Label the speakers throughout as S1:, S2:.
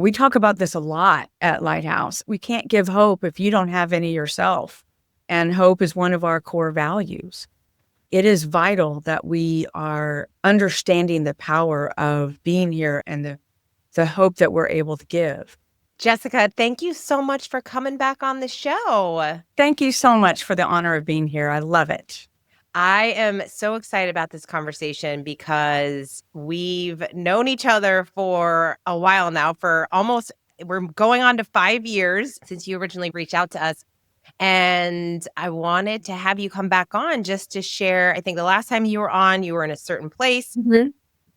S1: We talk about this a lot at Lighthouse. We can't give hope if you don't have any yourself. And hope is one of our core values. It is vital that we are understanding the power of being here and the hope that we're able to give.
S2: Jessica, thank you so much for coming back on the show.
S1: Thank you so much for the honor of being here. I love it.
S2: I am so excited about this conversation because we've known each other for a while now, we're going on to 5 years since you originally reached out to us. And I wanted to have you come back on just to share. I think the last time you were on, you were in a certain place.
S1: Mm-hmm.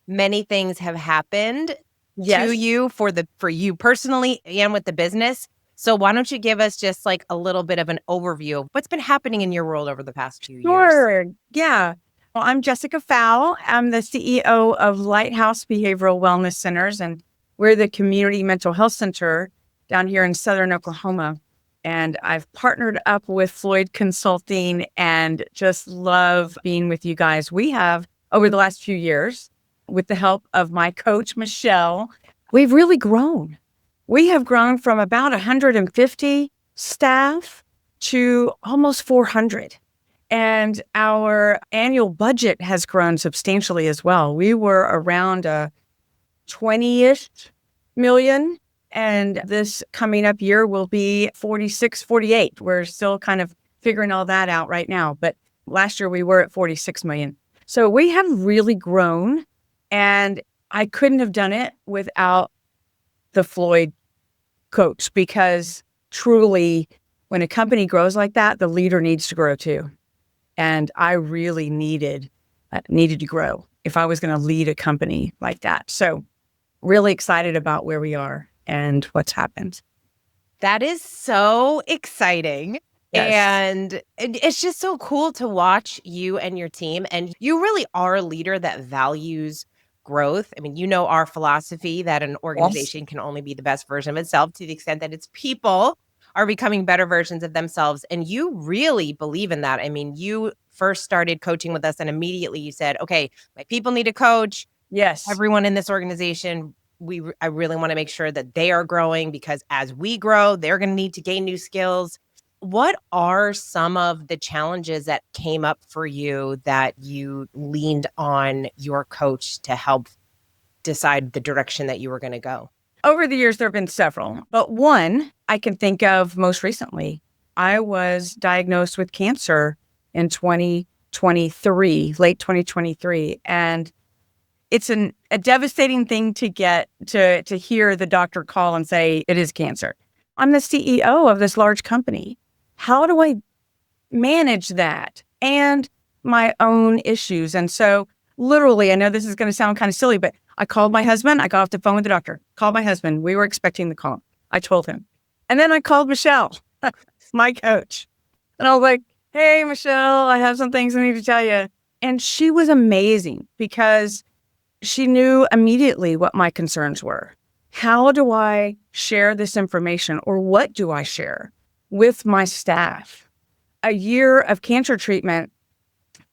S2: Many things have happened
S1: Yes.
S2: to you for you personally and with the business. So why don't you give us just like a little bit of an overview of what's been happening in your world over the past few years?
S1: Sure. Yeah. Well, I'm Jessica Pfau. I'm the CEO of Lighthouse Behavioral Wellness Centers, and we're the community mental health center down here in Southern Oklahoma. And I've partnered up with Floyd Consulting and just love being with you guys. We have, over the last few years, with the help of my coach, Michelle, we've really grown. We have grown from about 150 staff to almost 400. And our annual budget has grown substantially as well. We were around 20-ish million. And this coming up year will be 46, 48. We're still kind of figuring all that out right now. But last year we were at 46 million. So we have really grown. And I couldn't have done it without the Floyd coach, because truly, when a company grows like that, the leader needs to grow too. And I really needed to grow if I was going to lead a company like that. So really excited about where we are and what's happened.
S2: That is so exciting.
S1: Yes.
S2: And it's just so cool to watch you and your team. And you really are a leader that values growth. I mean, you know our philosophy that an organization can only be the best version of itself to the extent that its people are becoming better versions of themselves. And you really believe in that. I mean, you first started coaching with us and immediately you said, okay, my people need a coach.
S1: Yes.
S2: Everyone in this organization, I really want to make sure that they are growing, because as we grow, they're going to need to gain new skills. What are some of the challenges that came up for you that you leaned on your coach to help decide the direction that you were going to go?
S1: Over the years, there have been several, but one I can think of most recently. I was diagnosed with cancer in 2023, late 2023. And it's a devastating thing to get to hear the doctor call and say it is cancer. I'm the CEO of this large company. How do I manage that and my own issues? And so literally, I know this is going to sound kind of silly, but I called my husband. I got off the phone with the doctor, called my husband. We were expecting the call. I told him. And then I called Michelle, my coach. And I was like, hey, Michelle, I have some things I need to tell you. And she was amazing because she knew immediately what my concerns were. How do I share this information, or what do I share with my staff? A year of cancer treatment,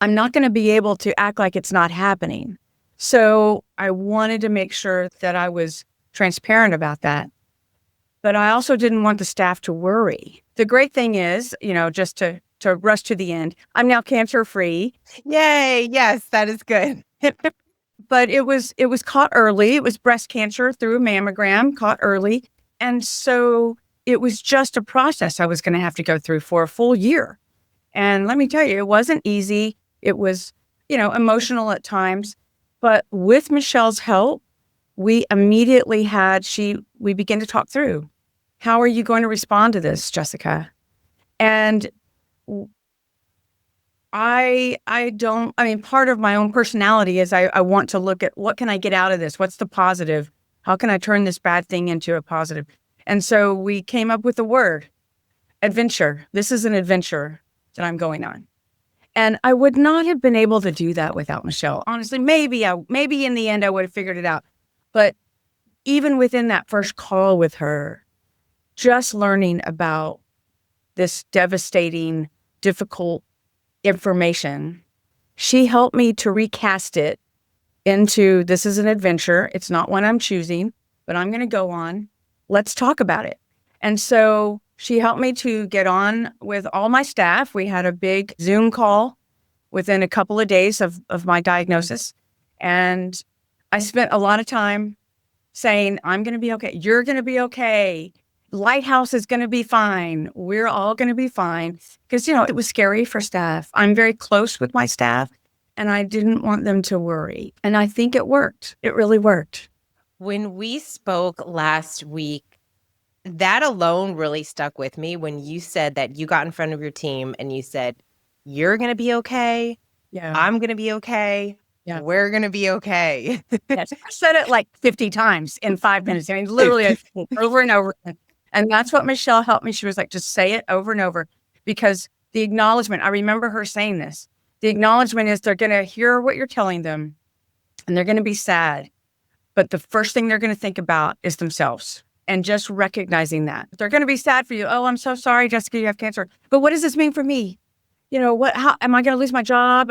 S1: I'm not going to be able to act like it's not happening. So I wanted to make sure that I was transparent about that. But I also didn't want the staff to worry. The great thing is, just to rush to the end, I'm now cancer-free.
S2: Yay. Yes, that is good.
S1: But it was caught early. It was breast cancer through a mammogram, caught early. And so it was just a process I was going to have to go through for a full year. And let me tell you, it wasn't easy. It was, emotional at times. But with Michelle's help, we immediately we began to talk through, how are you going to respond to this, Jessica? And part of my own personality is I want to look at what can I get out of this? What's the positive? How can I turn this bad thing into a positive? And so we came up with the word adventure. This is an adventure that I'm going on. And I would not have been able to do that without Michelle. Honestly, maybe in the end I would have figured it out. But even within that first call with her, just learning about this devastating, difficult information, she helped me to recast it into, this is an adventure. It's not one I'm choosing, but I'm going to go on. let's talk about it. And so she helped me to get on with all my staff. We had a big Zoom call within a couple of days of my diagnosis. And I spent a lot of time saying, I'm going to be okay. You're going to be okay. Lighthouse is going to be fine. We're all going to be fine. Because, it was scary for staff. I'm very close with my staff, and I didn't want them to worry. And I think it worked. It really worked.
S2: When we spoke last week, that alone really stuck with me when you said that you got in front of your team and you said, you're going to be okay.
S1: Yeah.
S2: I'm going to be okay.
S1: Yeah.
S2: We're going to be okay.
S1: Yes. I said it like 50 times in 5 minutes. I mean, literally over and over. And that's what Michelle helped me. She was like, just say it over and over, because the acknowledgement, I remember her saying this, the acknowledgement is they're going to hear what you're telling them and they're going to be sad. But the first thing they're going to think about is themselves. And just recognizing that they're going to be sad for you. Oh, I'm so sorry, Jessica, you have cancer. But what does this mean for me? How am I going to lose my job?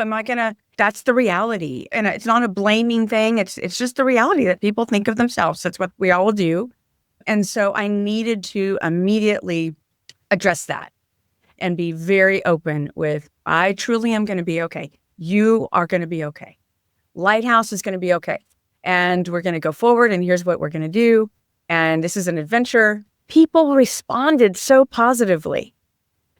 S1: That's the reality. And it's not a blaming thing. It's just the reality that people think of themselves. That's what we all do. And so I needed to immediately address that and be very open with, I truly am going to be okay. You are going to be okay. Lighthouse is going to be okay. And we're going to go forward, and here's what we're going to do. And this is an adventure. People responded so positively.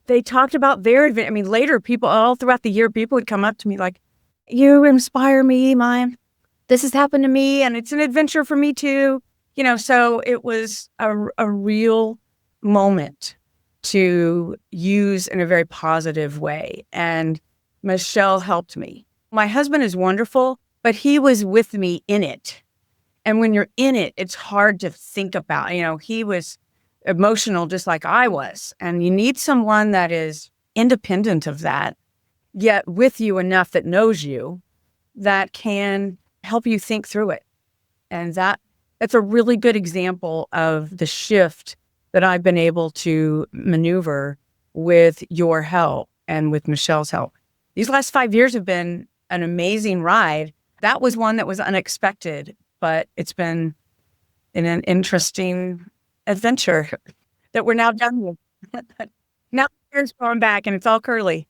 S1: They talked about their adventure. I mean, later, people all throughout the year, people would come up to me like, you inspire me, this has happened to me, and it's an adventure for me too. So it was a real moment to use in a very positive way. And Michelle helped me. My husband is wonderful, but he was with me in it. And when you're in it, it's hard to think about. He was emotional just like I was. And you need someone that is independent of that, yet with you enough that knows you, that can help you think through it. And that's a really good example of the shift that I've been able to maneuver with your help and with Michelle's help. These last 5 years have been an amazing ride. That was one that was unexpected, but it's been an interesting adventure that we're now done with. Now the hair's going back and it's all curly.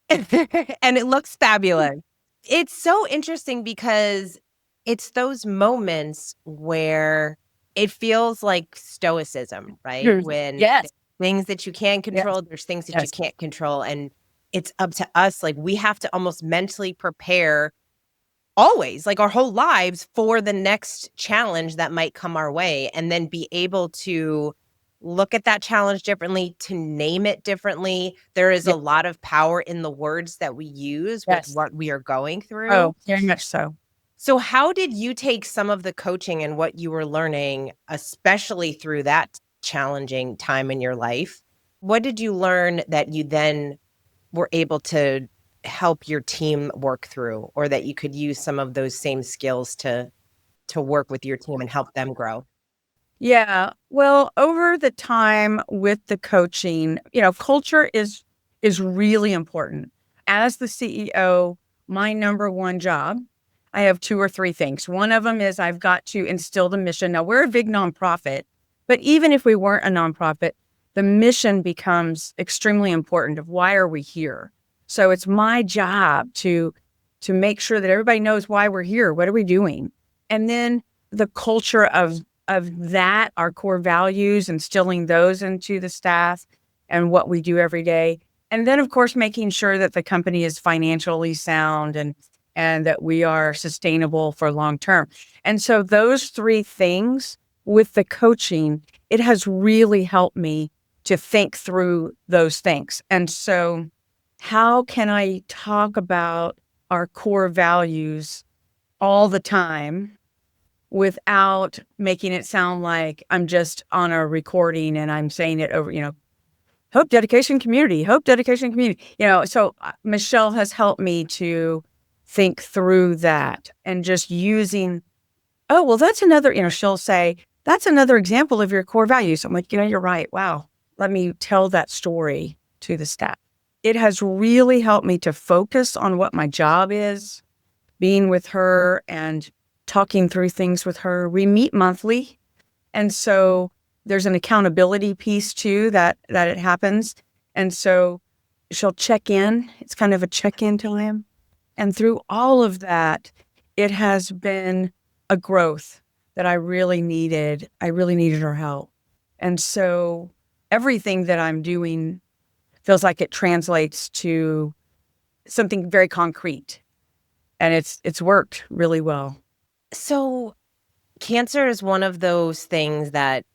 S2: And it looks fabulous. It's so interesting because it's those moments where it feels like stoicism, right? When
S1: Yes.
S2: things that you can control, there's things that you can't control. And it's up to us. Like, we have to almost mentally prepare always, like our whole lives, for the next challenge that might come our way, and then be able to look at that challenge differently, to name it differently. There is a lot of power in the words that we use with what we are going through.
S1: Oh, very much so.
S2: So how did you take some of the coaching and what you were learning, especially through that challenging time in your life? What did you learn that you then were able to help your team work through, or that you could use some of those same skills to work with your team and help them grow?
S1: Yeah. Well, over the time with the coaching, culture is really important. As the CEO, my number one job, I have 2 or 3 things. One of them is I've got to instill the mission. Now, we're a big nonprofit, but even if we weren't a nonprofit, the mission becomes extremely important of why are we here? So it's my job to make sure that everybody knows why we're here. What are we doing? And then the culture of that, our core values, instilling those into the staff and what we do every day. And then, of course, making sure that the company is financially sound and that we are sustainable for long term. And so those 3 things with the coaching, it has really helped me to think through those things. And so how can I talk about our core values all the time without making it sound like I'm just on a recording and I'm saying it over, hope, dedication, community, hope, dedication, community. So Michelle has helped me to think through that and just using, oh, well, that's another, she'll say, that's another example of your core values. I'm like, you're right. Wow. Let me tell that story to the staff. It has really helped me to focus on what my job is, being with her and talking through things with her. We meet monthly. And so there's an accountability piece too that it happens. And so she'll check in. It's kind of a check-in time. And through all of that, it has been a growth that I really needed. I really needed her help. And so everything that I'm doing feels like it translates to something very concrete. And it's worked really well.
S2: So cancer is one of those things that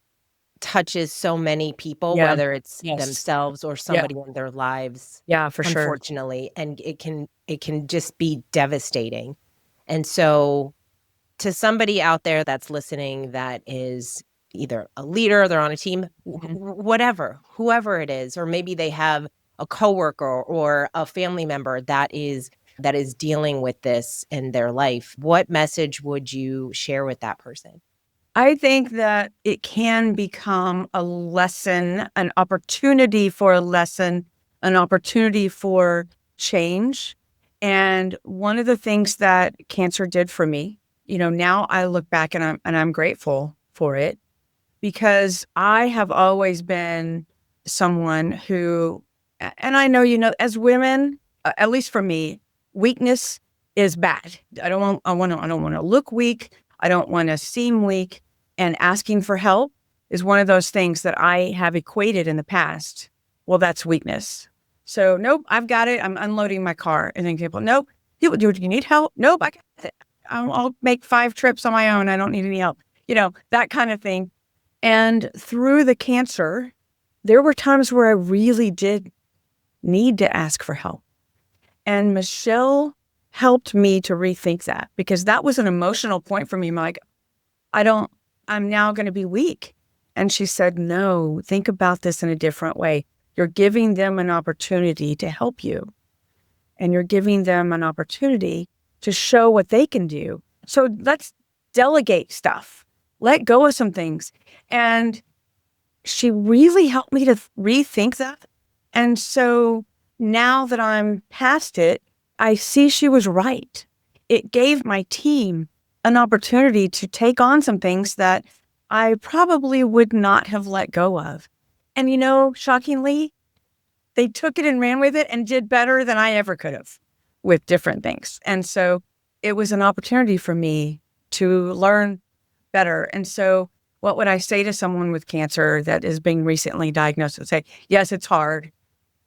S2: touches so many people,
S1: Yeah.
S2: whether it's
S1: Yes.
S2: themselves or
S1: Yeah.
S2: somebody in their lives,
S1: Yeah, for sure.
S2: unfortunately, and it can just be devastating. And so to somebody out there that's listening that is either a leader, they're on a team, whatever, whoever it is, or maybe they have a coworker or a family member that is dealing with this in their life, what message would you share with that person?
S1: I think that it can become a lesson, an opportunity for a lesson, an opportunity for change. And one of the things that cancer did for me, now I look back and I'm grateful for it, because I have always been someone who, and I know, as women, at least for me, weakness is bad. I don't want to look weak. I don't want to seem weak. And asking for help is one of those things that I have equated in the past. Well, that's weakness. So, nope, I've got it. I'm unloading my car. And then people, nope, do you need help? Nope, I got it. I'll make 5 trips on my own. I don't need any help. That kind of thing. And through the cancer, there were times where I really did need to ask for help. And Michelle helped me to rethink that, because that was an emotional point for me. I'm like, I'm now going to be weak. And she said, no, think about this in a different way. You're giving them an opportunity to help you. And you're giving them an opportunity to show what they can do. So let's delegate stuff. Let go of some things. And she really helped me to rethink that. And so now that I'm past it, I see she was right. It gave my team an opportunity to take on some things that I probably would not have let go of. And, shockingly, they took it and ran with it and did better than I ever could have with different things. And so it was an opportunity for me to learn better. And so what would I say to someone with cancer that is being recently diagnosed? I would say, yes, it's hard.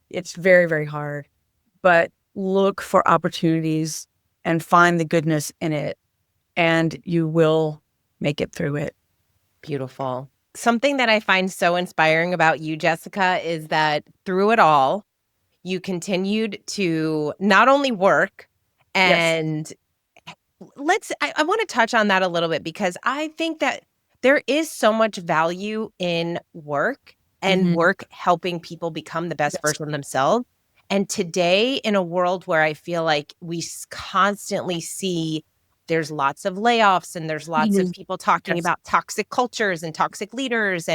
S1: It's very, very hard. But look for opportunities and find the goodness in it, and you will make it through it.
S2: Beautiful. Something that I find so inspiring about you, Jessica, is that through it all, you continued to not only work and I want to touch on that a little bit, because I think that there is so much value in work and work helping people become the best version of themselves. And today, in a world where I feel like we constantly see there's lots of layoffs and there's lots of people talking about toxic cultures and toxic leaders,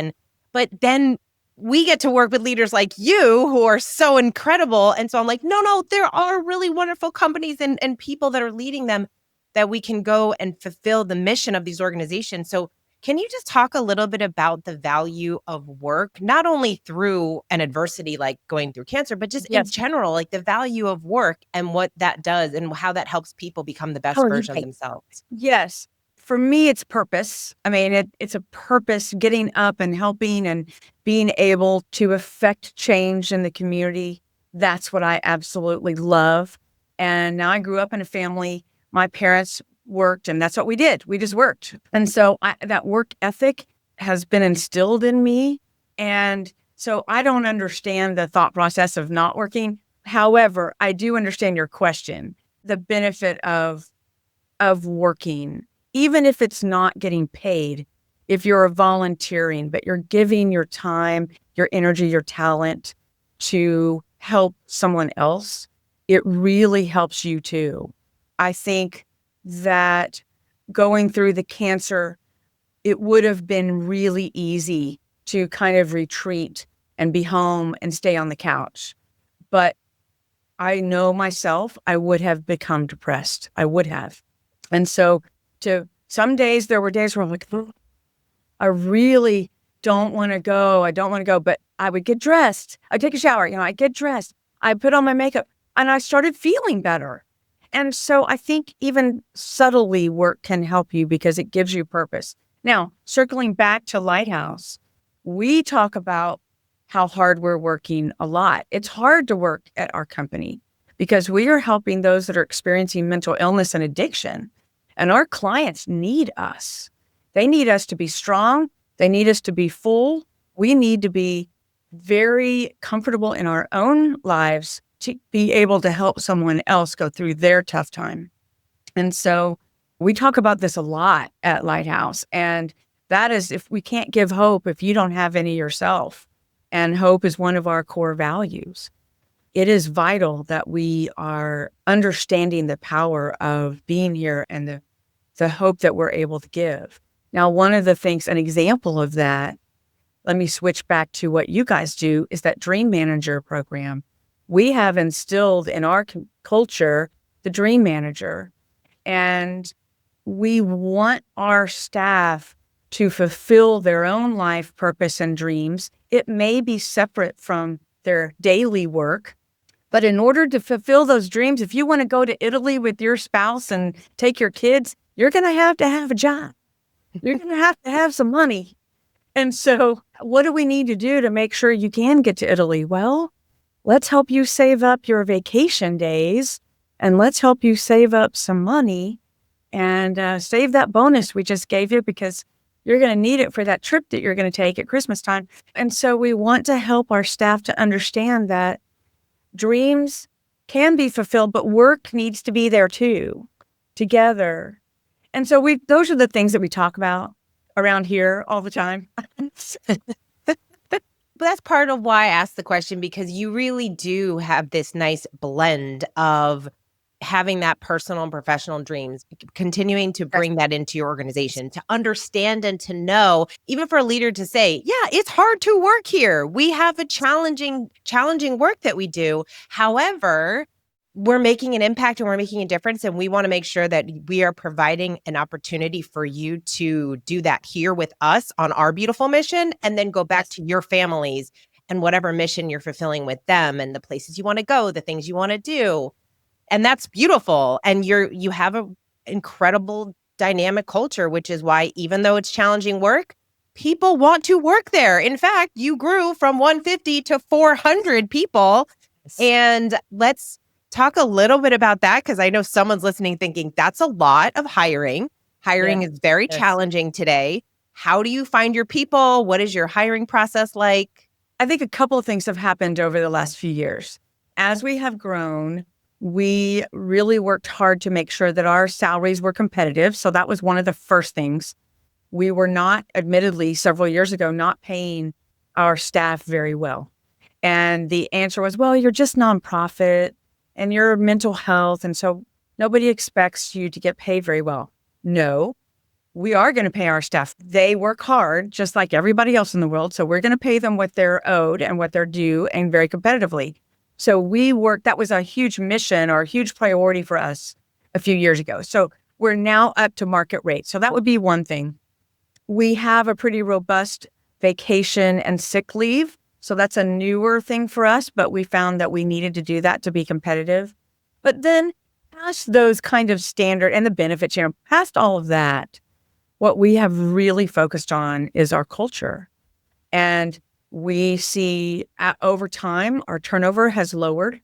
S2: but then we get to work with leaders like you who are so incredible. And so I'm like, no, there are really wonderful companies and people that are leading them, that we can go and fulfill the mission of these organizations. So can you just talk a little bit about the value of work, not only through an adversity like going through cancer, but just in general, like the value of work and what that does and how that helps people become the best version of themselves?
S1: Yes. For me, it's purpose. I mean, it's a purpose, getting up and helping and being able to affect change in the community. That's what I absolutely love. And now I grew up in a family. My parents worked, and that's what we did. We just worked. And so that work ethic has been instilled in me. And so I don't understand the thought process of not working. However, I do understand your question, the benefit of working, even if it's not getting paid, if you're volunteering, but you're giving your time, your energy, your talent to help someone else, it really helps you too. I think that going through the cancer, it would have been really easy to kind of retreat and be home and stay on the couch. But I know myself, I would have become depressed. I would have. And so some days, there were days where I'm like, I really don't want to go. I don't want to go. But I would get dressed. I'd take a shower. I get dressed. I put on my makeup and I started feeling better. And so I think even subtly work can help you because it gives you purpose. Now, circling back to Lighthouse, we talk about how hard we're working a lot. It's hard to work at our company because we are helping those that are experiencing mental illness and addiction. And our clients need us. They need us to be strong. They need us to be full. We need to be very comfortable in our own lives to be able to help someone else go through their tough time. And so we talk about this a lot at Lighthouse. And that is, if we can't give hope if you don't have any yourself, and hope is one of our core values, it is vital that we are understanding the power of being here and the hope that we're able to give. Now, one of the things, an example of that, let me switch back to what you guys do, is that Dream Manager program. We have instilled in our culture the Dream Manager, and we want our staff to fulfill their own life purpose and dreams. It may be separate from their daily work, but in order to fulfill those dreams, if you want to go to Italy with your spouse and take your kids, you're going to have a job. You're going to have some money. And so what do we need to do to make sure you can get to Italy? Well, let's help you save up your vacation days, and let's help you save up some money and save that bonus we just gave you, because you're going to need it for that trip that you're going to take at Christmas time. And so we want to help our staff to understand that dreams can be fulfilled, but work needs to be there too, together. And so those are the things that we talk about around here all the time.
S2: But that's part of why I asked the question, because you really do have this nice blend of having that personal and professional dreams, continuing to bring that into your organization, to understand and to know, even for a leader to say, yeah, it's hard to work here. We have a challenging work that we do. However, we're making an impact and we're making a difference. And we want to make sure that we are providing an opportunity for you to do that here with us on our beautiful mission, and then go back to your families and whatever mission you're fulfilling with them, and the places you want to go, the things you want to do. And that's beautiful. And you have an incredible dynamic culture, which is why, even though it's challenging work, people want to work there. In fact, you grew from 150 to 400 people. And let's talk a little bit about that, because I know someone's listening thinking that's a lot of hiring. Hiring is very challenging today. How do you find your people? What is your hiring process like?
S1: I think a couple of things have happened over the last few years. As we have grown, we really worked hard to make sure that our salaries were competitive. So that was one of the first things. We were not, admittedly, several years ago, not paying our staff very well. And the answer was, well, you're just nonprofit and you're mental health. And so nobody expects you to get paid very well. No, we are going to pay our staff. They work hard, just like everybody else in the world. So we're going to pay them what they're owed and what they're due, and very competitively. So that was a huge mission or a huge priority for us a few years ago. So we're now up to market rate. So that would be one thing. We have a pretty robust vacation and sick leave. So that's a newer thing for us, but we found that we needed to do that to be competitive. But then past those kind of standard and the benefits, past all of that, what we have really focused on is our culture. And we see over time, our turnover has lowered.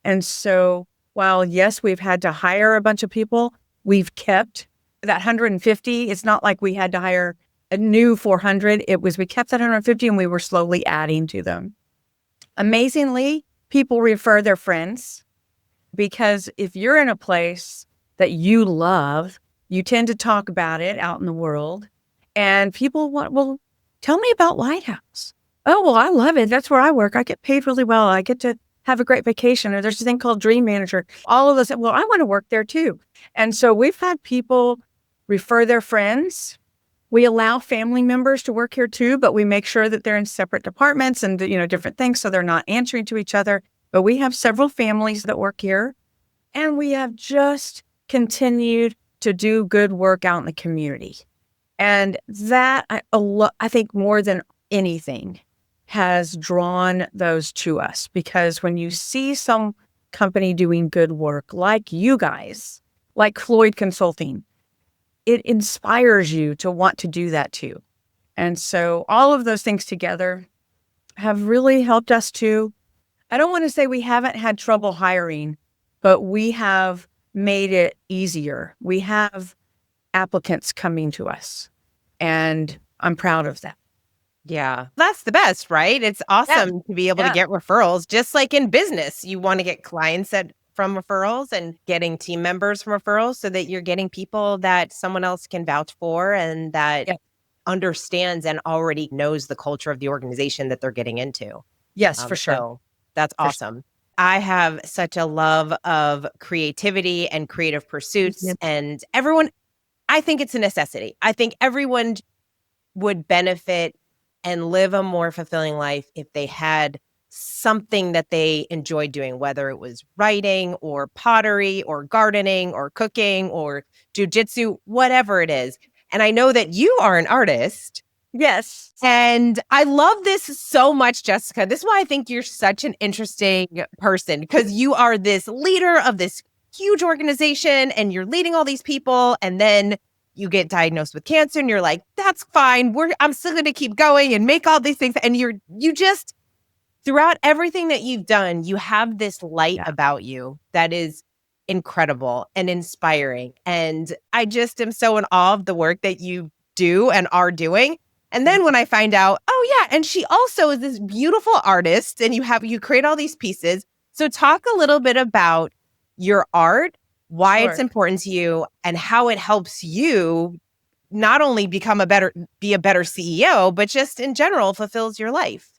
S1: And so while, yes, we've had to hire a bunch of people, we've kept that 150. It's not like we had to hire a new 400. We kept that 150 and we were slowly adding to them. Amazingly, people refer their friends, because if you're in a place that you love, you tend to talk about it out in the world, and people want, well, tell me about Lighthouse. Oh, well, I love it. That's where I work. I get paid really well. I get to have a great vacation. Or there's a thing called Dream Manager. All of us, well, I want to work there too. And so we've had people refer their friends. We allow family members to work here too, but we make sure that they're in separate departments and, different things, so they're not answering to each other. But we have several families that work here, and we have just continued to do good work out in the community. And that, I think more than anything, has drawn those to us, because when you see some company doing good work like you guys, like Floyd Consulting, it inspires you to want to do that too. And so all of those things together have really helped us to, I don't want to say we haven't had trouble hiring, but we have made it easier. We have applicants coming to us, and I'm proud of that.
S2: Yeah. That's the best, right? It's
S1: Yeah.
S2: awesome to be able to
S1: Yeah.
S2: get referrals, just like in business. You want to get clients from referrals and getting team members from referrals so that you're getting people that someone else can vouch for and that
S1: Yeah.
S2: understands and already knows the culture of the organization that they're getting into.
S1: Yes, for sure.
S2: So that's
S1: For sure.
S2: awesome. I have such a love of creativity and creative pursuits,
S1: Yep.
S2: and everyone, I think it's a necessity. I think everyone would benefit and live a more fulfilling life if they had something that they enjoyed doing, whether it was writing or pottery or gardening or cooking or jujitsu, whatever it is. And I know that you are an artist.
S1: Yes.
S2: And I love this so much, Jessica. This is why I think you're such an interesting person, because you are this leader of this huge organization and you're leading all these people. And then you get diagnosed with cancer and you're like, that's fine. I'm still going to keep going and make all these things. And you just, throughout everything that you've done, you have this light about you that is incredible and inspiring. And I just am so in awe of the work that you do and are doing. And then when I find out, oh yeah, and she also is this beautiful artist and you create all these pieces. So talk a little bit about your art, why it's important to you, and how it helps you not only be a better CEO, but just in general fulfills your life.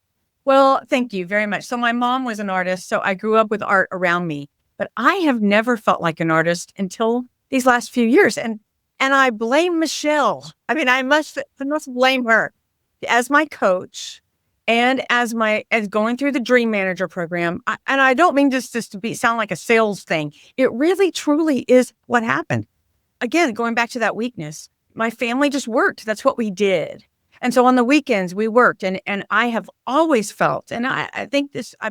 S1: Well, thank you very much. So my mom was an artist, so I grew up with art around me, but I have never felt like an artist until these last few years. And I blame Michelle. I mean, I must blame her as my coach and as going through the Dream Manager program. And I don't mean just to sound like a sales thing. It really, truly is what happened. Again, going back to that weakness, my family just worked. That's what we did. And so on the weekends we worked, and I have always felt, and I think this, I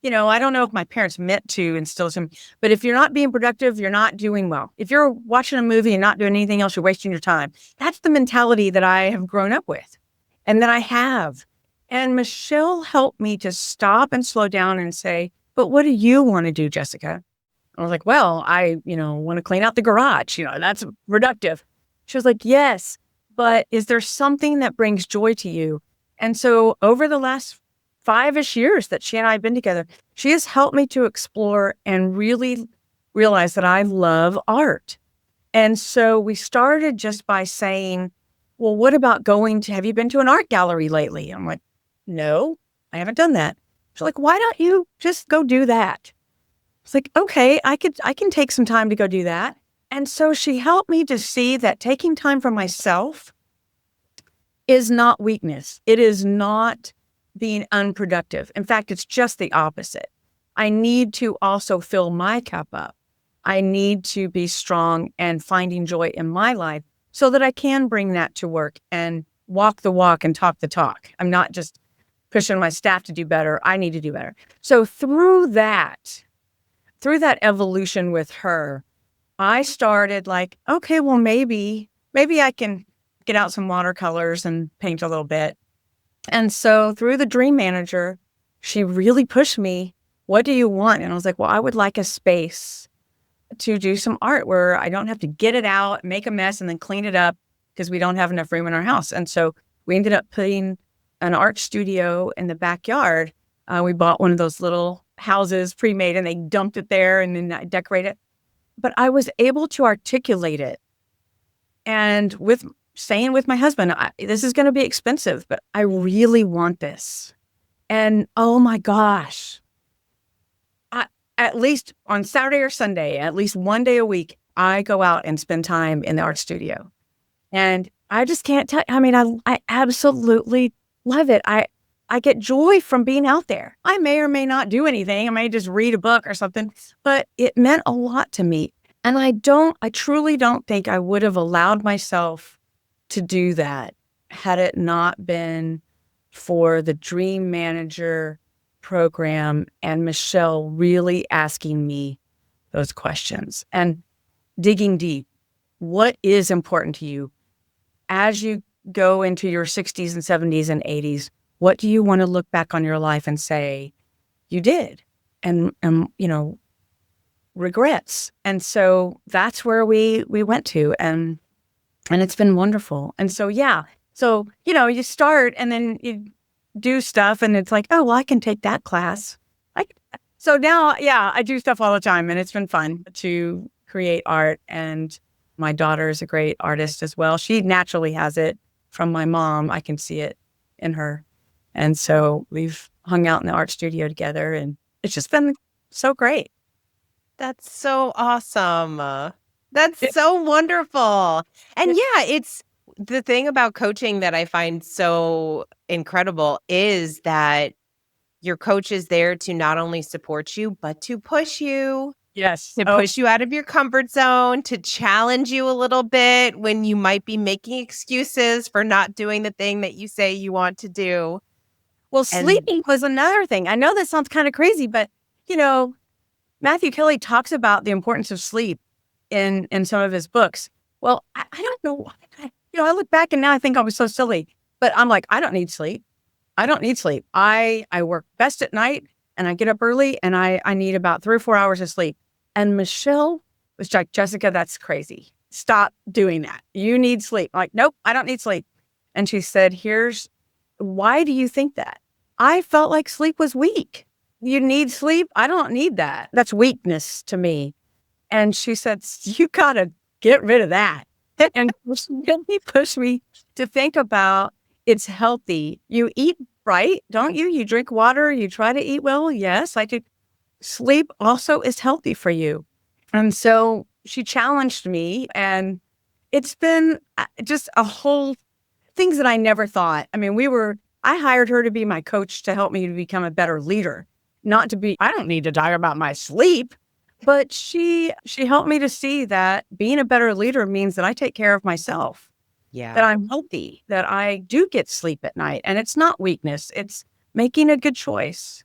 S1: don't know if my parents meant to instill some, but if you're not being productive, you're not doing well. If you're watching a movie and not doing anything else, you're wasting your time. That's the mentality that I have grown up with and that I have. And Michelle helped me to stop and slow down and say, but what do you want to do, Jessica? I was like, well, I want to clean out the garage. That's productive. She was like, yes, but is there something that brings joy to you? And so over the last 5-ish years that she and I have been together, she has helped me to explore and really realize that I love art. And so we started just by saying, well, what about have you been to an art gallery lately? I'm like, no, I haven't done that. She's like, why don't you just go do that? It's like, okay, I can take some time to go do that. And so she helped me to see that taking time for myself is not weakness. It is not being unproductive. In fact, it's just the opposite. I need to also fill my cup up. I need to be strong and finding joy in my life so that I can bring that to work and walk the walk and talk the talk. I'm not just pushing my staff to do better. I need to do better. So through that evolution with her, I started like, okay, well, maybe I can get out some watercolors and paint a little bit. And so through the Dream Manager, she really pushed me, what do you want? And I was like, well, I would like a space to do some art where I don't have to get it out, make a mess, and then clean it up because we don't have enough room in our house. And so we ended up putting an art studio in the backyard. We bought one of those little houses pre-made and they dumped it there and then I decorated it. But I was able to articulate it. And saying with my husband, this is going to be expensive, but I really want this. And oh my gosh, at least on Saturday or Sunday, at least one day a week, I go out and spend time in the art studio. And I just can't tell. I mean, I absolutely love it. I get joy from being out there. I may or may not do anything. I may just read a book or something, but it meant a lot to me. And I truly don't think I would have allowed myself to do that had it not been for the Dream Manager program and Michelle really asking me those questions and digging deep. What is important to you as you go into your 60s and 70s and 80s? What do you want to look back on your life and say you did? And regrets. And so that's where we went to, and it's been wonderful. And so, yeah. So, you start and then you do stuff and it's like, oh, well, I can take that class. So now, yeah, I do stuff all the time and it's been fun to create art. And my daughter is a great artist as well. She naturally has it from my mom. I can see it in her. And so we've hung out in the art studio together and it's just been so great.
S2: That's so awesome. That's so wonderful. And yeah, it's the thing about coaching that I find so incredible is that your coach is there to not only support you, but to push you.
S1: Yes.
S2: To push you out of your comfort zone, to challenge you a little bit when you might be making excuses for not doing the thing that you say you want to do.
S1: Well, sleeping was another thing. I know that sounds kind of crazy, but, Matthew Kelly talks about the importance of sleep in some of his books. Well, I don't know. I look back and now I think I was so silly, but I'm like, I don't need sleep. I don't need sleep. I work best at night and I get up early and I need about 3 or 4 hours of sleep. And Michelle was like, Jessica, that's crazy. Stop doing that. You need sleep. I'm like, nope, I don't need sleep. And she said, why do you think that? I felt like sleep was weak. You need sleep? I don't need that. That's weakness to me. And she said, you got to get rid of that. And she really pushed me to think about it's healthy. You eat right, don't you? You drink water. You try to eat well. Yes, I do. Sleep also is healthy for you. And so she challenged me, and it's been just a whole things that I never thought. I mean, I hired her to be my coach to help me to become a better leader, I don't need to talk about my sleep, but she helped me to see that being a better leader means that I take care of myself.
S2: Yeah.
S1: That I'm healthy, that I do get sleep at night. And it's not weakness, it's making a good choice.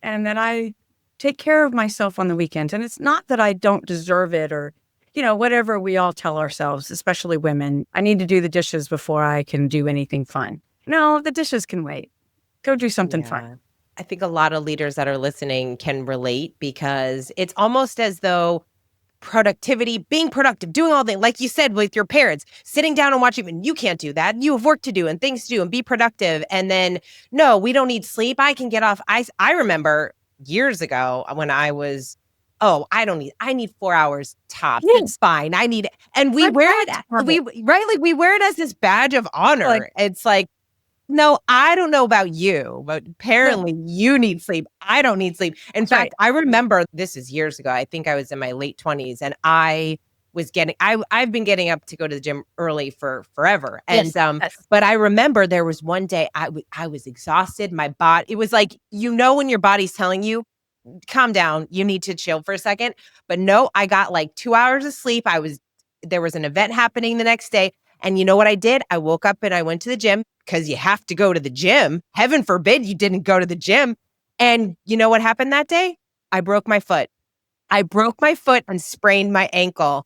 S1: And that I take care of myself on the weekends. And it's not that I don't deserve it or, whatever we all tell ourselves, especially women. I need to do the dishes before I can do anything fun. No, the dishes can wait. Go do something fun.
S2: I think a lot of leaders that are listening can relate because it's almost as though productivity, being productive, doing all things, like you said with your parents, sitting down and watching, and you can't do that. You have work to do and things to do and be productive. And then, no, we don't need sleep. I can get off. I remember years ago when I need 4 hours tops.
S1: Yeah.
S2: It's fine. And we wear it. We wear it as this badge of honor. It's like, no, I don't know about you, but apparently you need sleep. I don't need sleep. In fact, I remember this is years ago. I think I was in my late 20s and I've been getting up to go to the gym early for forever. And, but I remember there was one day I was exhausted. My body, it was like, when your body's telling you, calm down, you need to chill for a second. But no, I got like 2 hours of sleep. There was an event happening the next day. And you know what I did? I woke up and I went to the gym because you have to go to the gym. Heaven forbid you didn't go to the gym. And you know what happened that day? I broke my foot. I broke my foot and sprained my ankle.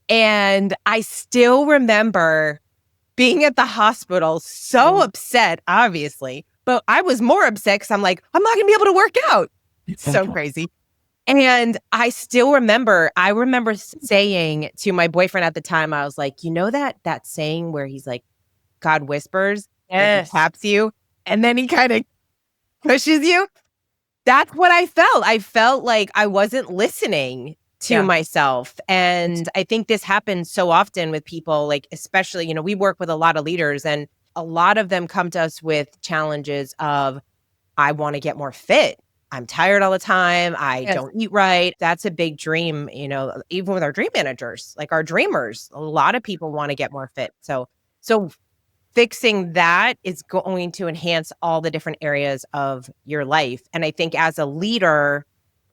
S2: And I still remember being at the hospital, so upset, obviously. But I was more upset because I'm like, I'm not going to be able to work out. It's so crazy. And I remember saying to my boyfriend at the time, I was like, that saying where he's like, God whispers, and he taps you, and then he kind of pushes you. That's what I felt. I felt like I wasn't listening to myself. And I think this happens so often with people, like, especially, we work with a lot of leaders and a lot of them come to us with challenges of, I want to get more fit. I'm tired all the time. I don't eat right. That's a big dream, even with our dream managers, like our dreamers, a lot of people want to get more fit. So fixing that is going to enhance all the different areas of your life. And I think as a leader,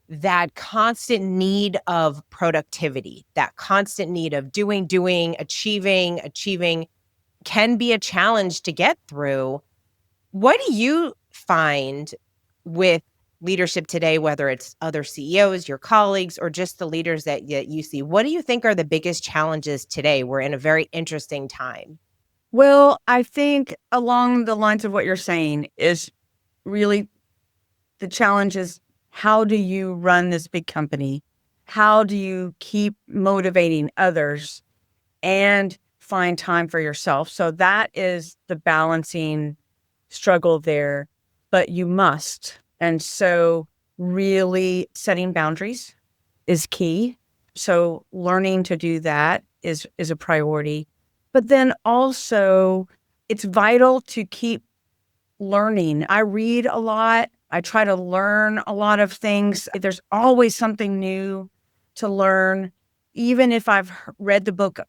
S2: that constant need of productivity, that constant need of doing, achieving, can be a challenge to get through. What do you find with leadership today, whether it's other CEOs, your colleagues, or just the leaders that you see? What do you think are the biggest challenges today? We're in a very interesting time.
S1: Well, I think along the lines of what you're saying is really the challenge is, how do you run this big company? How do you keep motivating others and find time for yourself? So that is the balancing struggle there, but you must. And so really setting boundaries is key. So learning to do that is a priority. But then also it's vital to keep learning. I read a lot. I try to learn a lot of things. There's always something new to learn. Even if I've read the book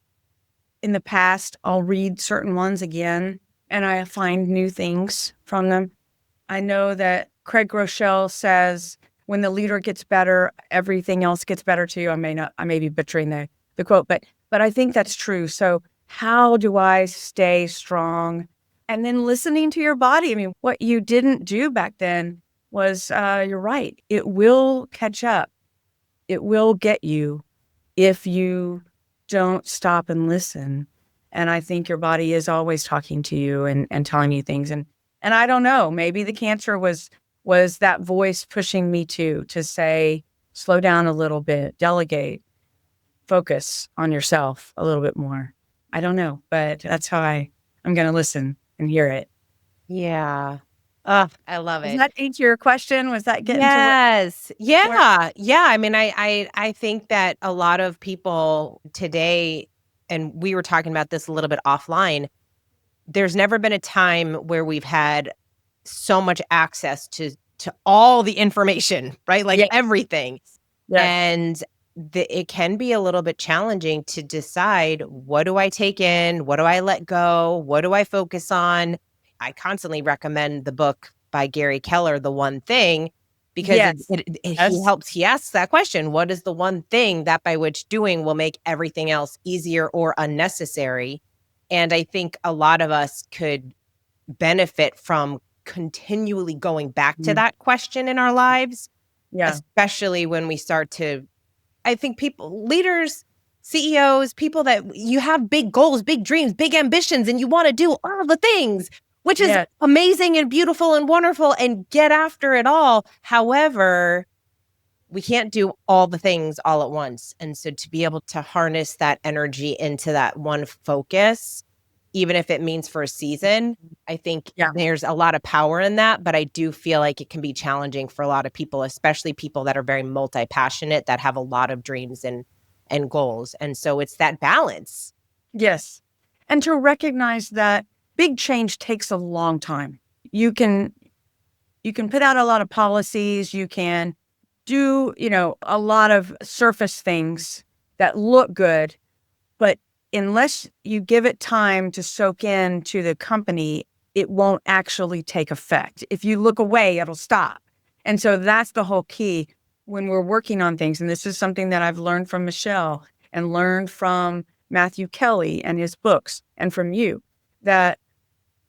S1: in the past, I'll read certain ones again and I find new things from them. I know that Craig Rochelle says, when the leader gets better, everything else gets better too. I may be butchering the quote, but I think that's true. So how do I stay strong? And then listening to your body. I mean, what you didn't do back then was, you're right. It will catch up. It will get you if you don't stop and listen. And I think your body is always talking to you and telling you things. And I don't know, maybe the cancer was that voice pushing me to say, slow down a little bit, delegate, focus on yourself a little bit more. I don't know, but that's how I'm going to listen and hear it.
S2: Yeah. Oh, I love
S1: Does
S2: it.
S1: that answer your question? Was that getting to what?
S2: Yes. Yeah. Yeah. I mean, I think that a lot of people today, and we were talking about this a little bit offline, there's never been a time where we've had so much access to all the information, right? Like
S1: Yeah.
S2: everything.
S1: Yes.
S2: And it can be a little bit challenging to decide, what do I take in? What do I let go? What do I focus on? I constantly recommend the book by Gary Keller, The One Thing, because
S1: Yes. Yes.
S2: he asks that question, what is the one thing that by which doing will make everything else easier or unnecessary? And I think a lot of us could benefit from continually going back to
S1: Mhm.
S2: that question in our lives,
S1: Yeah.
S2: especially when we start to, I think people, leaders, CEOs, people that you have big goals, big dreams, big ambitions, and you want to do all the things, which is
S1: Yeah.
S2: amazing and beautiful and wonderful, and get after it all. However, we can't do all the things all at once. And so to be able to harness that energy into that one focus, even if it means for a season, I think
S1: Yeah.
S2: there's a lot of power in that. But I do feel like it can be challenging for a lot of people, especially people that are very multi-passionate, that have a lot of dreams and goals. And so it's that balance.
S1: Yes. And to recognize that big change takes a long time. You can put out a lot of policies, you can do, a lot of surface things that look good, but unless you give it time to soak into the company, it won't actually take effect. If you look away, it'll stop. And so that's the whole key when we're working on things. And this is something that I've learned from Michelle and learned from Matthew Kelly and his books and from you, that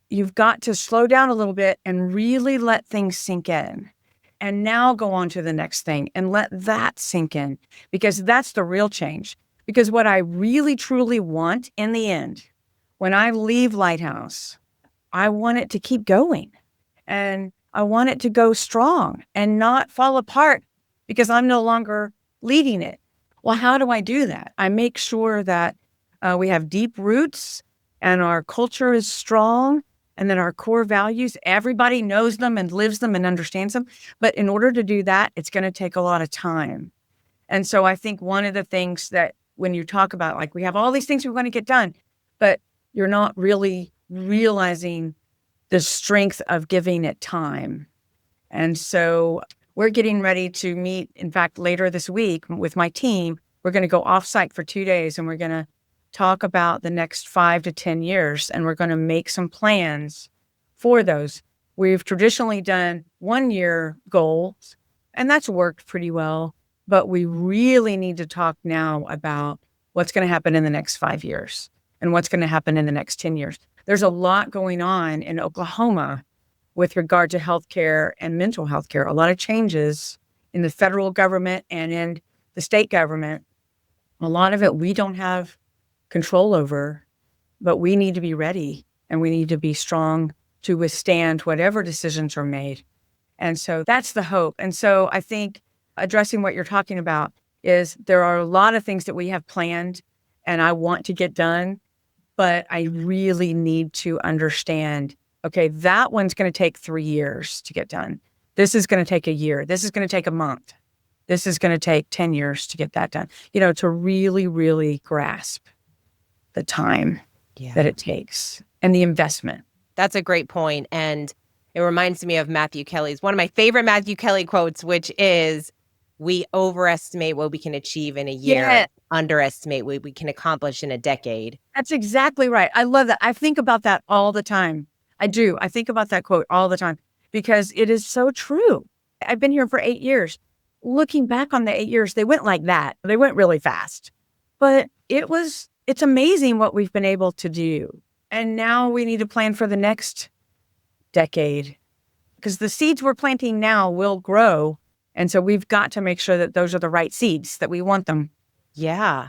S1: you've got to slow down a little bit and really let things sink in. And now go on to the next thing and let that sink in, because that's the real change. Because what I really, truly want in the end, when I leave Lighthouse, I want it to keep going and I want it to go strong and not fall apart because I'm no longer leading it. Well, how do I do that? I make sure that we have deep roots and our culture is strong and that our core values, everybody knows them and lives them and understands them. But in order to do that, it's going to take a lot of time. And so I think one of the things that when you talk about, like, we have all these things we want to get done, but you're not really realizing the strength of giving it time. And so we're getting ready to meet, in fact, later this week with my team. We're going to go offsite for 2 days and we're going to talk about the next 5 to 10 years. And we're going to make some plans for those. We've traditionally done 1 year goals, and that's worked pretty well. But we really need to talk now about what's going to happen in the next 5 years and what's going to happen in the next 10 years. there's a lot going on in Oklahoma with regard to healthcare and mental health care. A lot of changes in the federal government and in the state government. A lot of it we don't have control over, but we need to be ready and we need to be strong to withstand whatever decisions are made. And so that's the hope. And so I think addressing what you're talking about is there are a lot of things that we have planned and I want to get done, but I really need to understand, okay, that one's going to take 3 years to get done. This is going to take a year. This is going to take a month. This is going to take 10 years to get that done. To really, really grasp the time that it takes and the investment.
S2: That's a great point. And it reminds me of Matthew Kelly's, one of my favorite Matthew Kelly quotes, which is, we overestimate what we can achieve in a year, underestimate what we can accomplish in a decade.
S1: That's exactly right. I love that. I think about that all the time. I do. I think about that quote all the time because it is so true. I've been here for 8 years. Looking back on the 8 years, they went like that. They went really fast. But it's amazing what we've been able to do. And now we need to plan for the next decade because the seeds we're planting now will grow. And so we've got to make sure that those are the right seeds, that we want them.
S2: Yeah.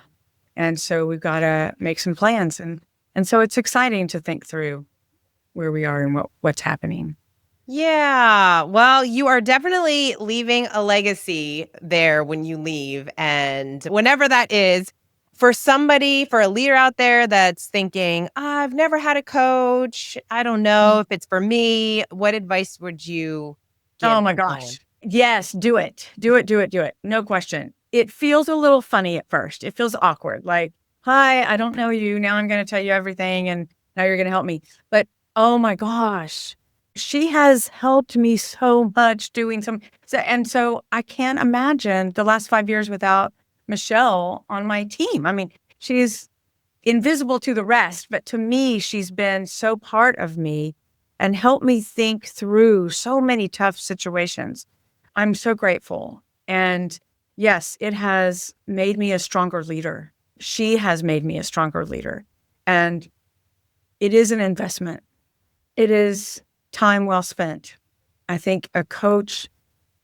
S1: And so we've got to make some plans. And so it's exciting to think through where we are and what's happening.
S2: Yeah. Well, you are definitely leaving a legacy there when you leave. And whenever that is, for a leader out there that's thinking, I've never had a coach, I don't know if it's for me, what advice would you give?
S1: Oh my gosh. Yes, do it. Do it. No question. It feels a little funny at first. It feels awkward. Like, hi, I don't know you. Now I'm going to tell you everything and now you're going to help me. But oh my gosh, she has helped me so much doing and so I can't imagine the last 5 years without Michelle on my team. I mean, she's invisible to the rest, but to me, she's been so part of me and helped me think through so many tough situations. I'm so grateful. And yes, it has made me a stronger leader. She has made me a stronger leader. And it is an investment. It is time well spent. I think a coach,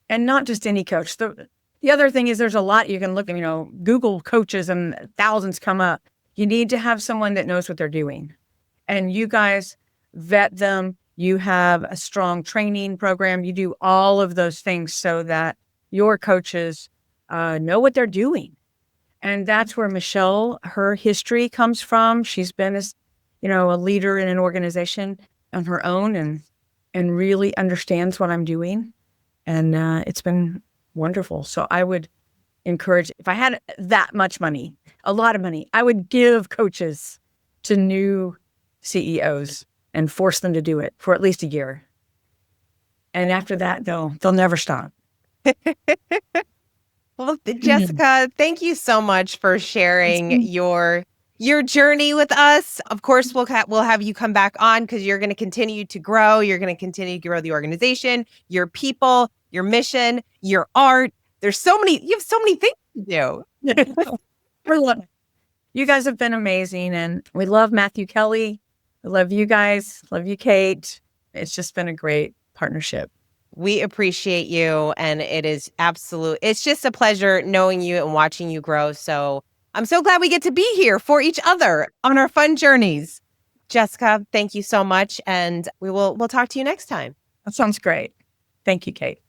S1: and not just any coach. The other thing is there's a lot you can look at, Google coaches and thousands come up. You need to have someone that knows what they're doing. And you guys vet them. You have a strong training program. You do all of those things so that your coaches know what they're doing. And that's where Michelle, her history comes from. She's been a leader in an organization on her own and really understands what I'm doing. And it's been wonderful. So I would encourage, if I had that much money, a lot of money, I would give coaches to new CEOs and force them to do it for at least a year. And after that, they'll never stop.
S2: Well, Jessica, thank you so much for sharing your journey with us. Of course, we'll have you come back on because you're going to continue to grow. You're going to continue to grow the organization, your people, your mission, your art. You have so many things to do.
S1: You guys have been amazing. And we love Matthew Kelly. We love you guys. Love you, Kate. It's just been a great partnership.
S2: We appreciate you. And it's just a pleasure knowing you and watching you grow. So I'm so glad we get to be here for each other on our fun journeys. Jessica, thank you so much. And we'll talk to you next time.
S1: That sounds great. Thank you, Kate.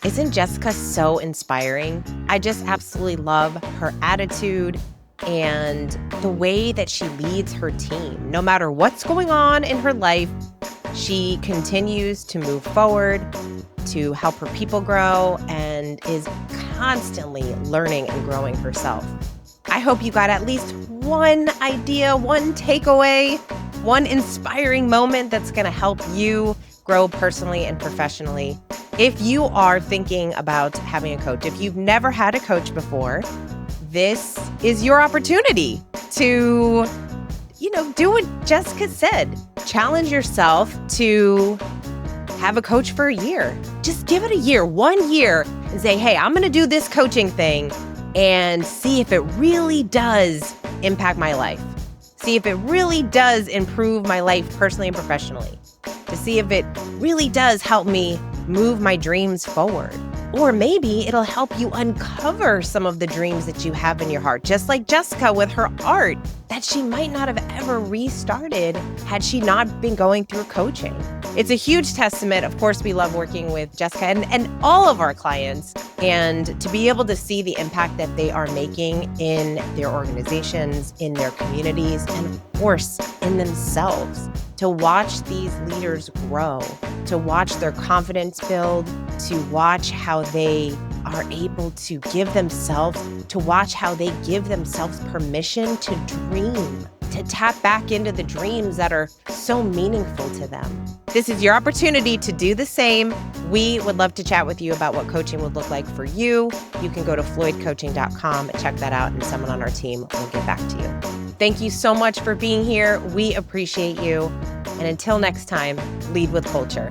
S2: Isn't Jessica so inspiring? I just absolutely love her attitude and the way that she leads her team. No matter what's going on in her life, she continues to move forward, to help her people grow, and is constantly learning and growing herself. I hope you got at least one idea, one takeaway, one inspiring moment that's going to help you grow personally and professionally. If you are thinking about having a coach, if you've never had a coach before, this is your opportunity to, do what Jessica said. Challenge yourself to have a coach for a year. Just give it a year, 1 year, and say, hey, I'm going to do this coaching thing and see if it really does impact my life. See if it really does improve my life personally and professionally. To see if it really does help me move my dreams forward. Or maybe it'll help you uncover some of the dreams that you have in your heart, just like Jessica with her art that she might not have ever restarted had she not been going through coaching. It's a huge testament. Of course, we love working with Jessica and all of our clients, and to be able to see the impact that they are making in their organizations, in their communities, and of course, in themselves. To watch these leaders grow, to watch their confidence build, to watch how they are able to give themselves, to watch how they give themselves permission to dream, to tap back into the dreams that are so meaningful to them. This is your opportunity to do the same. We would love to chat with you about what coaching would look like for you. You can go to floydcoaching.com, check that out, and someone on our team will get back to you. Thank you so much for being here. We appreciate you. And until next time, lead with culture.